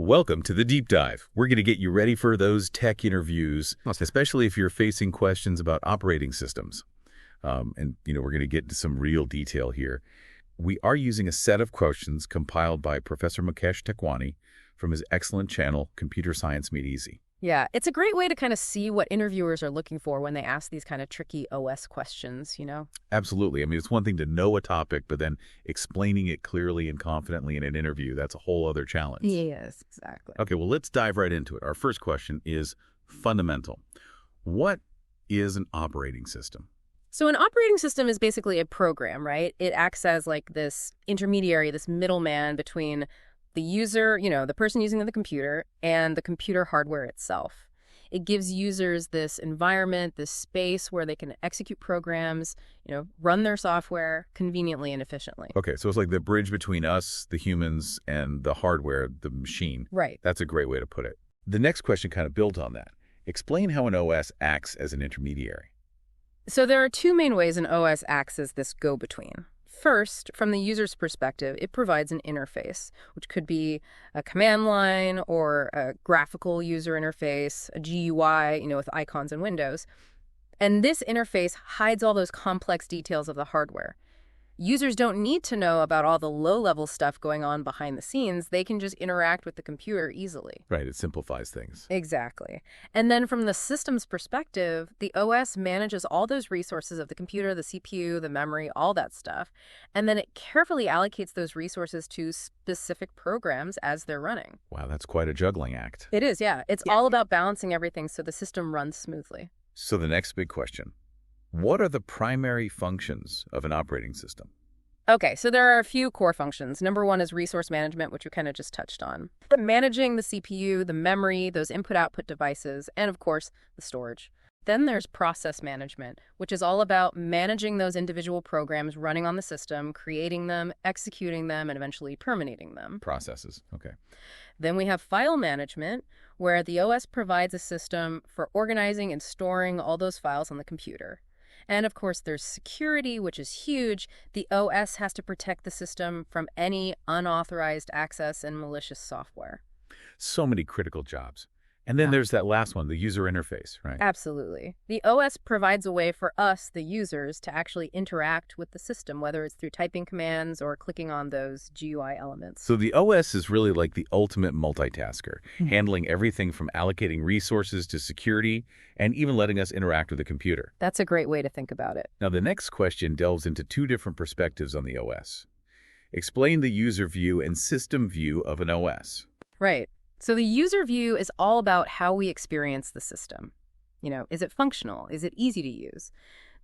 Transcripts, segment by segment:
Welcome to the Deep Dive. We're going to get you ready for those tech interviews, especially if you're facing questions about operating systems. We're going to get into some real detail here. We are using a set of questions compiled by Professor Mukesh Tekwani from his excellent channel, Computer Science Made Easy. Yeah, it's a great way to kind of see what interviewers are looking for when they ask these kind of tricky OS questions, Absolutely. I mean, it's one thing to know a topic, but then explaining it clearly and confidently in an interview, that's a whole other challenge. Yes, exactly. Okay, well, let's dive right into it. Our first question is fundamental. What is an operating system? So an operating system is basically a program, right? It acts as like this intermediary, this middleman between the user, the person using the computer, and the computer hardware itself. It gives users this environment, this space where they can execute programs, run their software conveniently and efficiently. Okay, so it's like the bridge between us, the humans, and the hardware, the machine. Right. That's a great way to put it. The next question kind of builds on that. Explain how an OS acts as an intermediary. So there are two main ways an OS acts as this go-between. First, from the user's perspective, it provides an interface, which could be a command line or a graphical user interface, a GUI, with icons and windows. And this interface hides all those complex details of the hardware. Users don't need to know about all the low-level stuff going on behind the scenes. They can just interact with the computer easily. Right, it simplifies things. Exactly. And then from the system's perspective, the OS manages all those resources of the computer, the CPU, the memory, all that stuff. And then it carefully allocates those resources to specific programs as they're running. Wow, that's quite a juggling act. It is, yeah. It's all about balancing everything so the system runs smoothly. So the next big question. What are the primary functions of an operating system? Okay, so there are a few core functions. Number one is resource management, which you kind of just touched on. Managing the CPU, the memory, those input-output devices, and of course, the storage. Then there's process management, which is all about managing those individual programs running on the system, creating them, executing them, and eventually terminating them. Processes, okay. Then we have file management, where the OS provides a system for organizing and storing all those files on the computer. And of course, there's security, which is huge. The OS has to protect the system from any unauthorized access and malicious software. So many critical jobs. And then there's that last one, the user interface, right? Absolutely. The OS provides a way for us, the users, to actually interact with the system, whether it's through typing commands or clicking on those GUI elements. So the OS is really like the ultimate multitasker, handling everything from allocating resources to security and even letting us interact with the computer. That's a great way to think about it. Now, the next question delves into two different perspectives on the OS. Explain the user view and system view of an OS. Right. So the user view is all about how we experience the system. Is it functional? Is it easy to use?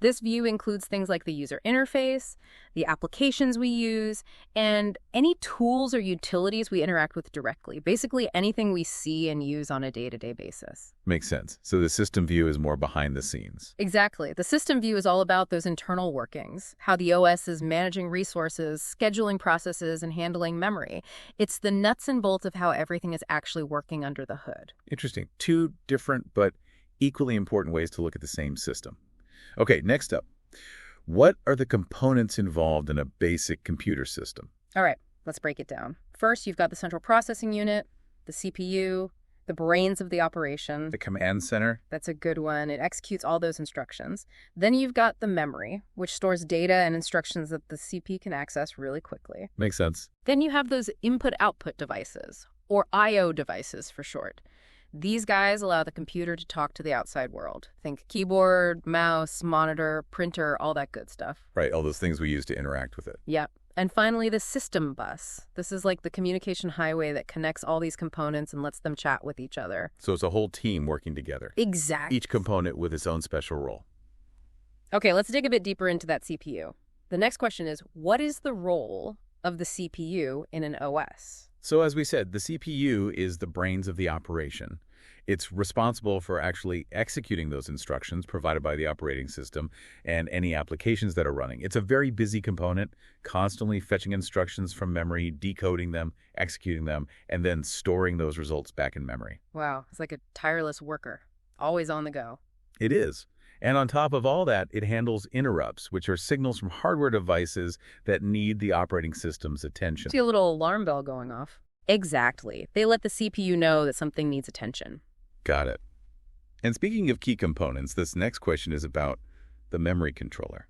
This view includes things like the user interface, the applications we use, and any tools or utilities we interact with directly. Basically, anything we see and use on a day-to-day basis. Makes sense. So the system view is more behind the scenes. Exactly. The system view is all about those internal workings, how the OS is managing resources, scheduling processes, and handling memory. It's the nuts and bolts of how everything is actually working under the hood. Interesting. Two different but equally important ways to look at the same system. Okay, next up. What are the components involved in a basic computer system? All right, let's break it down. First, you've got the central processing unit, the CPU, the brains of the operation. The command center? That's a good one. It executes all those instructions. Then you've got the memory, which stores data and instructions that the CPU can access really quickly. Makes sense. Then you have those input-output devices, or I/O devices for short. These guys allow the computer to talk to the outside world. Think keyboard, mouse, monitor, printer, all that good stuff. Right, all those things we use to interact with it. Yep. And finally, the system bus. This is like the communication highway that connects all these components and lets them chat with each other. So it's a whole team working together. Exactly. Each component with its own special role. Okay, let's dig a bit deeper into that CPU. The next question is, what is the role of the CPU in an OS? So as we said, the CPU is the brains of the operation. It's responsible for actually executing those instructions provided by the operating system and any applications that are running. It's a very busy component, constantly fetching instructions from memory, decoding them, executing them, and then storing those results back in memory. Wow, it's like a tireless worker, always on the go. It is. And on top of all that, it handles interrupts, which are signals from hardware devices that need the operating system's attention. See a little alarm bell going off. Exactly. They let the CPU know that something needs attention. Got it. And speaking of key components, this next question is about the memory controller.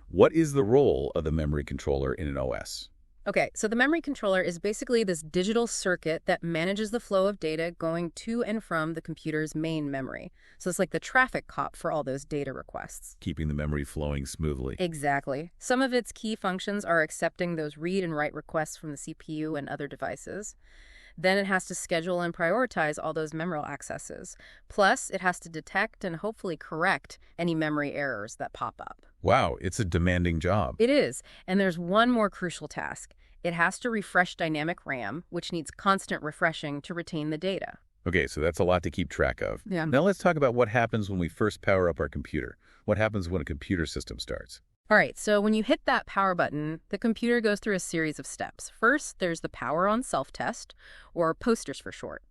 What is the role of the memory controller in an OS? Okay, so the memory controller is basically this digital circuit that manages the flow of data going to and from the computer's main memory. So it's like the traffic cop for all those data requests. Keeping the memory flowing smoothly. Exactly. Some of its key functions are accepting those read and write requests from the CPU and other devices. Then it has to schedule and prioritize all those memory accesses. Plus, it has to detect and hopefully correct any memory errors that pop up. Wow, it's a demanding job. It is. And there's one more crucial task. It has to refresh dynamic RAM, which needs constant refreshing to retain the data. Okay, so that's a lot to keep track of. Yeah. Now let's talk about what happens when we first power up our computer. What happens when a computer system starts? All right, so when you hit that power button, the computer goes through a series of steps. First, there's the power on self-test, or posters for short.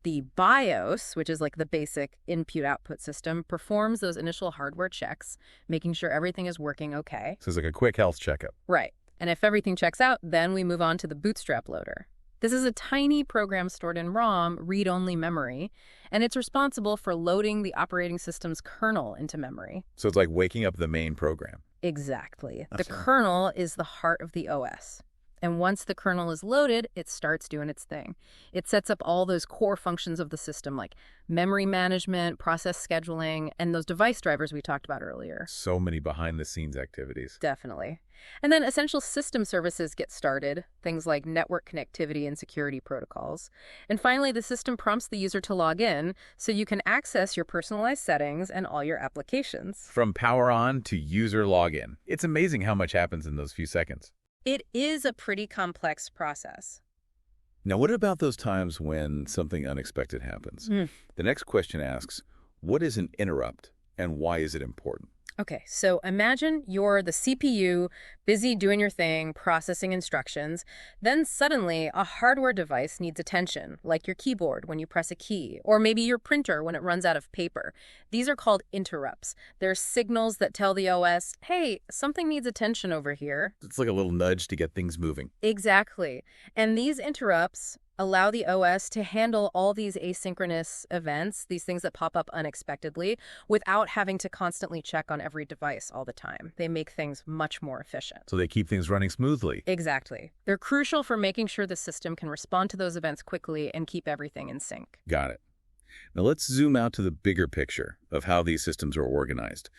The BIOS, which is like the basic input-output system, performs those initial hardware checks, making sure everything is working okay. So it's like a quick health checkup. Right. And if everything checks out, then we move on to the bootstrap loader. This is a tiny program stored in ROM, read-only memory, and it's responsible for loading the operating system's kernel into memory. So it's like waking up the main program. Exactly. The Awesome. kernel is the heart of the OS. And once the kernel is loaded, it starts doing its thing. It sets up all those core functions of the system like memory management, process scheduling, and those device drivers we talked about earlier. So many behind-the-scenes activities. Definitely. And then essential system services get started, things like network connectivity and security protocols. And finally, the system prompts the user to log in so you can access your personalized settings and all your applications. From power on to user login. It's amazing how much happens in those few seconds. It is a pretty complex process. Now, what about those times when something unexpected happens? The next question asks, what is an interrupt and why is it important? Okay, so imagine you're the CPU, busy doing your thing, processing instructions. Then suddenly a hardware device needs attention, like your keyboard when you press a key, or maybe your printer when it runs out of paper. These are called interrupts. They're signals that tell the OS, hey, something needs attention over here. It's like a little nudge to get things moving. Exactly. And these interrupts allow the OS to handle all these asynchronous events, these things that pop up unexpectedly, without having to constantly check on every device all the time. They make things much more efficient. So they keep things running smoothly. Exactly. They're crucial for making sure the system can respond to those events quickly and keep everything in sync. Got it. Now let's zoom out to the bigger picture of how these systems are organized.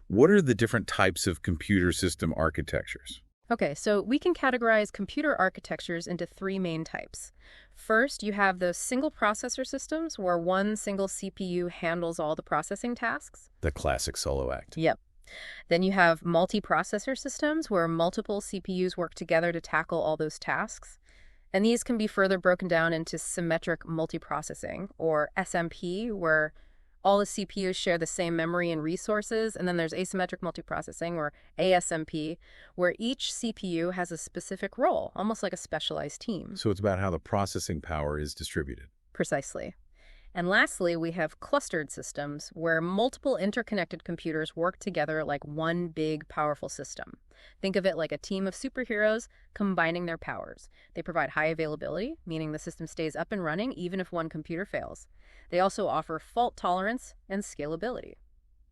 What are the different types of computer system architectures? Okay, so we can categorize computer architectures into three main types. First, you have those single processor systems where one single CPU handles all the processing tasks. The classic solo act. Yep. Then you have multiprocessor systems where multiple CPUs work together to tackle all those tasks. And these can be further broken down into symmetric multiprocessing, or SMP, where all the CPUs share the same memory and resources. And then there's asymmetric multiprocessing, or ASMP, where each CPU has a specific role, almost like a specialized team. So it's about how the processing power is distributed. Precisely. And lastly, we have clustered systems where multiple interconnected computers work together like one big, powerful system. Think of it like a team of superheroes combining their powers. They provide high availability, meaning the system stays up and running even if one computer fails. They also offer fault tolerance and scalability.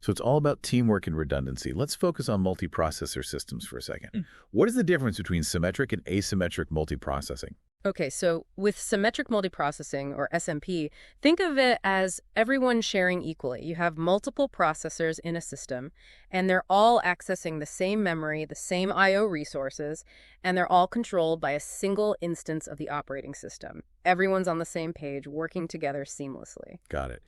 So it's all about teamwork and redundancy. Let's focus on multiprocessor systems for a second. What is the difference between symmetric and asymmetric multiprocessing? Okay, so with symmetric multiprocessing, or SMP, think of it as everyone sharing equally. You have multiple processors in a system, and they're all accessing the same memory, the same I/O resources, and they're all controlled by a single instance of the operating system. Everyone's on the same page, working together seamlessly. Got it.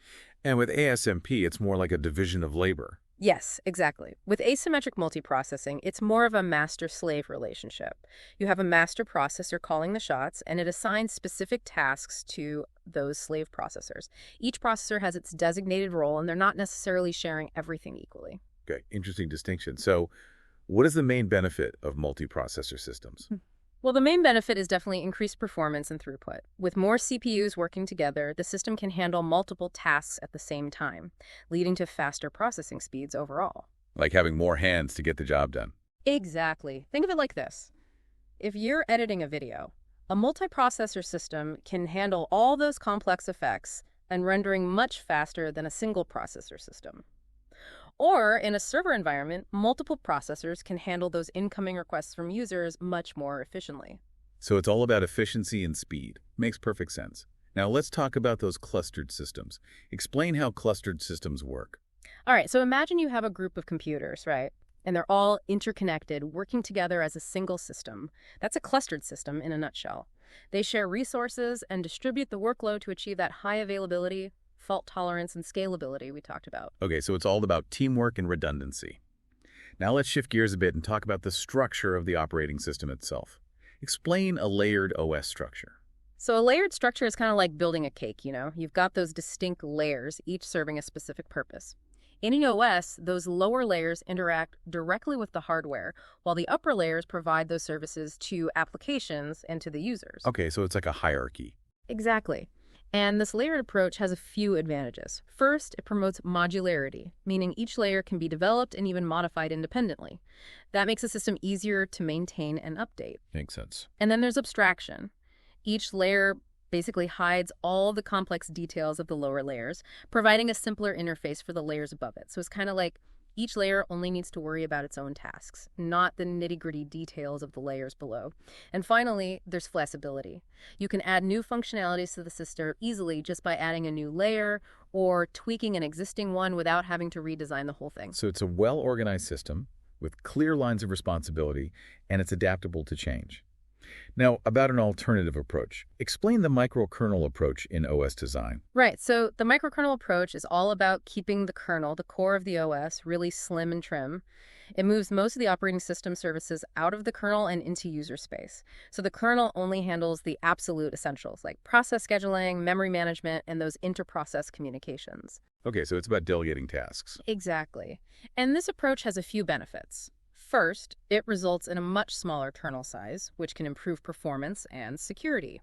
And with ASMP, it's more like a division of labor. Yes, exactly. With asymmetric multiprocessing, it's more of a master-slave relationship. You have a master processor calling the shots, and it assigns specific tasks to those slave processors. Each processor has its designated role, and they're not necessarily sharing everything equally. Okay, interesting distinction. So what is the main benefit of multiprocessor systems? Well, the main benefit is definitely increased performance and throughput. With more CPUs working together, the system can handle multiple tasks at the same time, leading to faster processing speeds overall. Like having more hands to get the job done. Exactly. Think of it like this. If you're editing a video, A multiprocessor system can handle all those complex effects and rendering much faster than a single processor system. Or in a server environment, multiple processors can handle those incoming requests from users much more efficiently. So it's all about efficiency and speed. Makes perfect sense. Now let's talk about those clustered systems. Explain how clustered systems work. All right, so imagine you have a group of computers, right? And they're all interconnected, working together as a single system. That's a clustered system in a nutshell. They share resources and distribute the workload to achieve that high availability, fault tolerance, and scalability we talked about. Okay, so it's all about teamwork and redundancy. Now let's shift gears a bit and talk about the structure of the operating system itself. Explain a layered OS structure. So a layered structure is kind of like building a cake, You've got those distinct layers, each serving a specific purpose. In an OS, those lower layers interact directly with the hardware, while the upper layers provide those services to applications and to the users. Okay, so it's like a hierarchy. Exactly. And this layered approach has a few advantages. First, it promotes modularity, meaning each layer can be developed and even modified independently. That makes the system easier to maintain and update. Makes sense. And then there's abstraction. Each layer basically hides all the complex details of the lower layers, providing a simpler interface for the layers above it. So it's kind of like each layer only needs to worry about its own tasks, not the nitty-gritty details of the layers below. And finally, there's flexibility. You can add new functionalities to the system easily just by adding a new layer or tweaking an existing one without having to redesign the whole thing. So it's a well-organized system with clear lines of responsibility, and it's adaptable to change. Now, about an alternative approach. Explain the microkernel approach in OS design. Right, so the microkernel approach is all about keeping the kernel, the core of the OS, really slim and trim. It moves most of the operating system services out of the kernel and into user space. So the kernel only handles the absolute essentials, like process scheduling, memory management, and those inter-process communications. Okay, so it's about delegating tasks. Exactly. And this approach has a few benefits. First, it results in a much smaller kernel size, which can improve performance and security.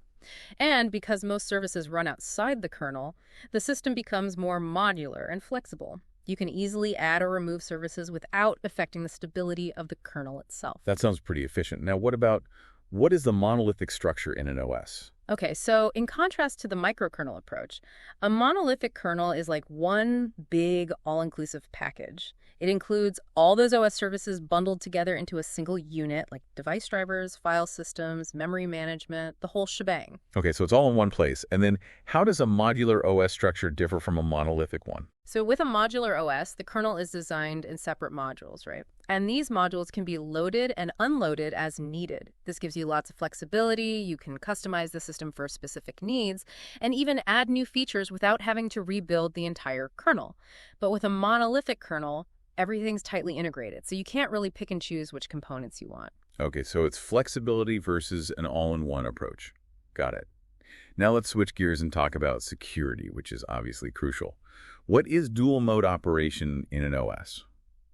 And because most services run outside the kernel, the system becomes more modular and flexible. You can easily add or remove services without affecting the stability of the kernel itself. That sounds pretty efficient. Now, what is the monolithic structure in an OS? Okay, so in contrast to the microkernel approach, a monolithic kernel is like one big all-inclusive package. It includes all those OS services bundled together into a single unit, like device drivers, file systems, memory management, the whole shebang. Okay, so it's all in one place. And then how does a modular OS structure differ from a monolithic one? So with a modular OS, the kernel is designed in separate modules, right? And these modules can be loaded and unloaded as needed. This gives you lots of flexibility. You can customize the system for specific needs and even add new features without having to rebuild the entire kernel. But with a monolithic kernel, everything's tightly integrated, so you can't really pick and choose which components you want. Okay, so it's flexibility versus an all-in-one approach. Got it. Now let's switch gears and talk about security, which is obviously crucial. What is dual mode operation in an OS?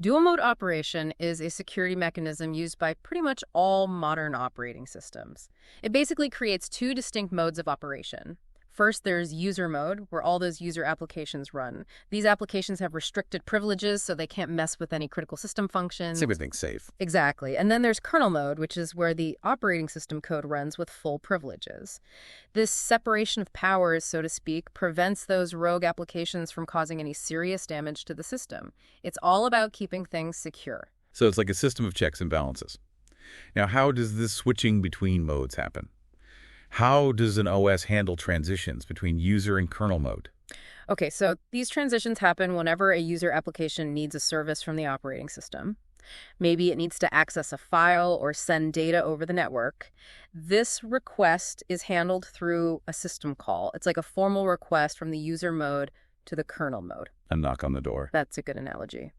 Dual mode operation is a security mechanism used by pretty much all modern operating systems. It basically creates two distinct modes of operation. First, there's user mode, where all those user applications run. These applications have restricted privileges, so they can't mess with any critical system functions. Everything's safe. Exactly. And then there's kernel mode, which is where the operating system code runs with full privileges. This separation of powers, so to speak, prevents those rogue applications from causing any serious damage to the system. It's all about keeping things secure. So it's like a system of checks and balances. Now, how does this switching between modes happen? How does an OS handle transitions between user and kernel mode? Okay, so these transitions happen whenever a user application needs a service from the operating system. Maybe it needs to access a file or send data over the network. This request is handled through a system call. It's like a formal request from the user mode to the kernel mode. A knock on the door. That's a good analogy.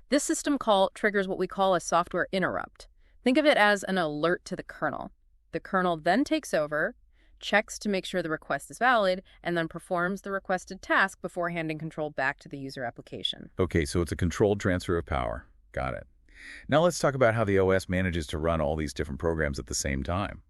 This system call triggers what we call a software interrupt. Think of it as an alert to the kernel. The kernel then takes over, checks to make sure the request is valid, and then performs the requested task before handing control back to the user application. Okay, so it's a controlled transfer of power. Got it. Now let's talk about how the OS manages to run all these different programs at the same time.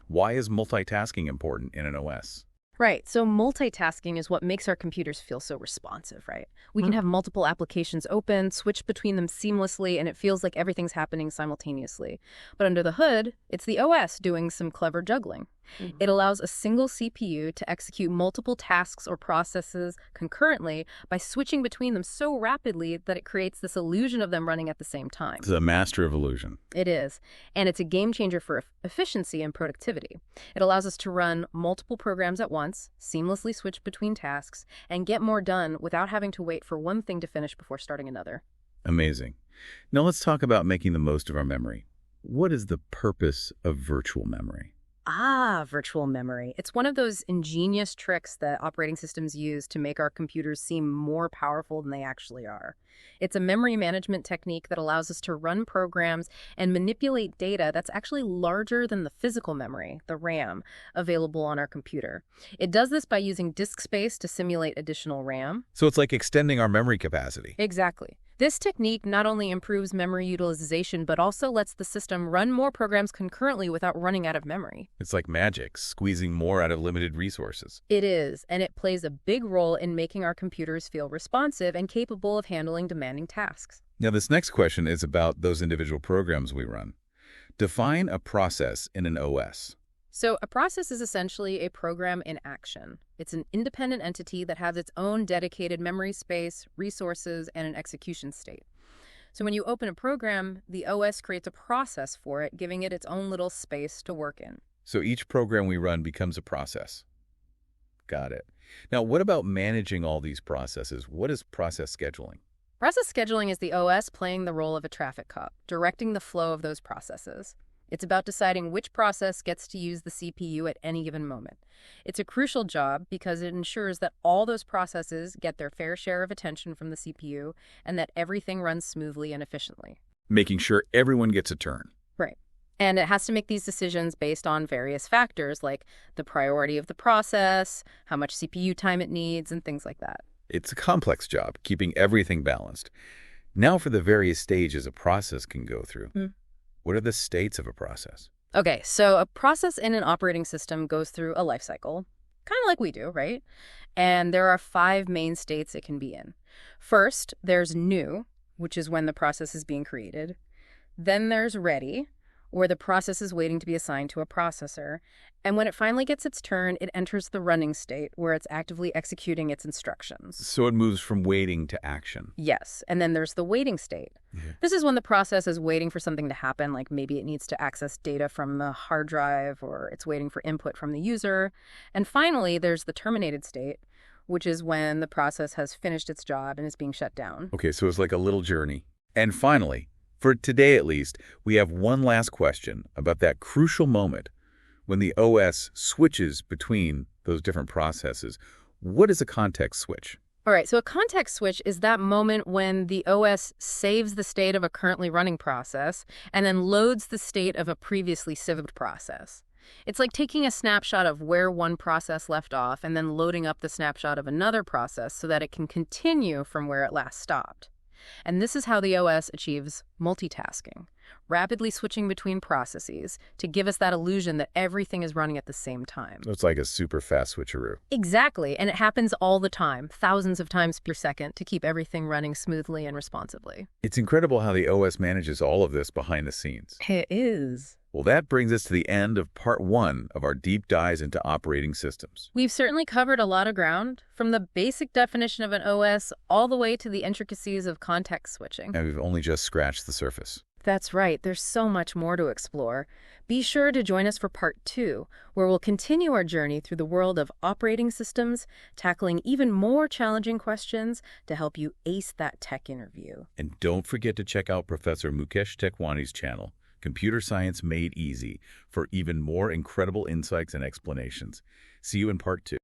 Why is multitasking important in an OS? Right, so multitasking is what makes our computers feel so responsive, right? We can have multiple applications open, switch between them seamlessly, and it feels like everything's happening simultaneously. But under the hood, it's the OS doing some clever juggling. It allows a single CPU to execute multiple tasks or processes concurrently by switching between them so rapidly that it creates this illusion of them running at the same time. It's a master of illusion. It is, and it's a game changer for efficiency and productivity. It allows us to run multiple programs at once, seamlessly switch between tasks, and get more done without having to wait for one thing to finish before starting another. Amazing. Now let's talk about making the most of our memory. What is the purpose of virtual memory? Virtual memory. It's one of those ingenious tricks that operating systems use to make our computers seem more powerful than they actually are. It's a memory management technique that allows us to run programs and manipulate data that's actually larger than the physical memory, the RAM, available on our computer. It does this by using disk space to simulate additional RAM. So it's like extending our memory capacity. Exactly. This technique not only improves memory utilization, but also lets the system run more programs concurrently without running out of memory. It's like magic, squeezing more out of limited resources. It is, and it plays a big role in making our computers feel responsive and capable of handling demanding tasks. Now, this next question is about those individual programs we run. Define a process in an OS. So a process is essentially a program in action. It's an independent entity that has its own dedicated memory space, resources, and an execution state. So when you open a program, the OS creates a process for it, giving it its own little space to work in. So each program we run becomes a process. Got it. Now, what about managing all these processes? What is process scheduling? Process scheduling is the OS playing the role of a traffic cop, directing the flow of those processes. It's about deciding which process gets to use the CPU at any given moment. It's a crucial job because it ensures that all those processes get their fair share of attention from the CPU and that everything runs smoothly and efficiently. Making sure everyone gets a turn. Right. And it has to make these decisions based on various factors like the priority of the process, how much CPU time it needs, and things like that. It's a complex job, keeping everything balanced. Now for the various stages a process can go through. What are the states of a process? Okay, so a process in an operating system goes through a life cycle, kind of like we do, right? And there are 5 main states it can be in. First, there's new, which is when the process is being created. Then there's ready, where the process is waiting to be assigned to a processor. And when it finally gets its turn, it enters the running state, where it's actively executing its instructions. So it moves from waiting to action. Yes, and then there's the waiting state. This is when the process is waiting for something to happen, like maybe it needs to access data from the hard drive, or it's waiting for input from the user. And finally, there's the terminated state, which is when the process has finished its job and is being shut down. Okay, so it's like a little journey. And finally, for today at least, we have one last question about that crucial moment when the OS switches between those different processes. What is a context switch? All right, so a context switch is that moment when the OS saves the state of a currently running process and then loads the state of a previously saved process. It's like taking a snapshot of where one process left off and then loading up the snapshot of another process so that it can continue from where it last stopped. And this is how the OS achieves multitasking, rapidly switching between processes to give us that illusion that everything is running at the same time. It's like a super fast switcheroo. Exactly, and it happens all the time, thousands of times per second, to keep everything running smoothly and responsibly. It's incredible how the OS manages all of this behind the scenes. It is. Well, that brings us to the end of part 1 of our deep dives into operating systems. We've certainly covered a lot of ground, from the basic definition of an OS all the way to the intricacies of context switching. And we've only just scratched the surface. That's right. There's so much more to explore. Be sure to join us for part 2, where we'll continue our journey through the world of operating systems, tackling even more challenging questions to help you ace that tech interview. And don't forget to check out Professor Mukesh Tekwani's channel, Computer Science Made Easy, for even more incredible insights and explanations. See you in part 2.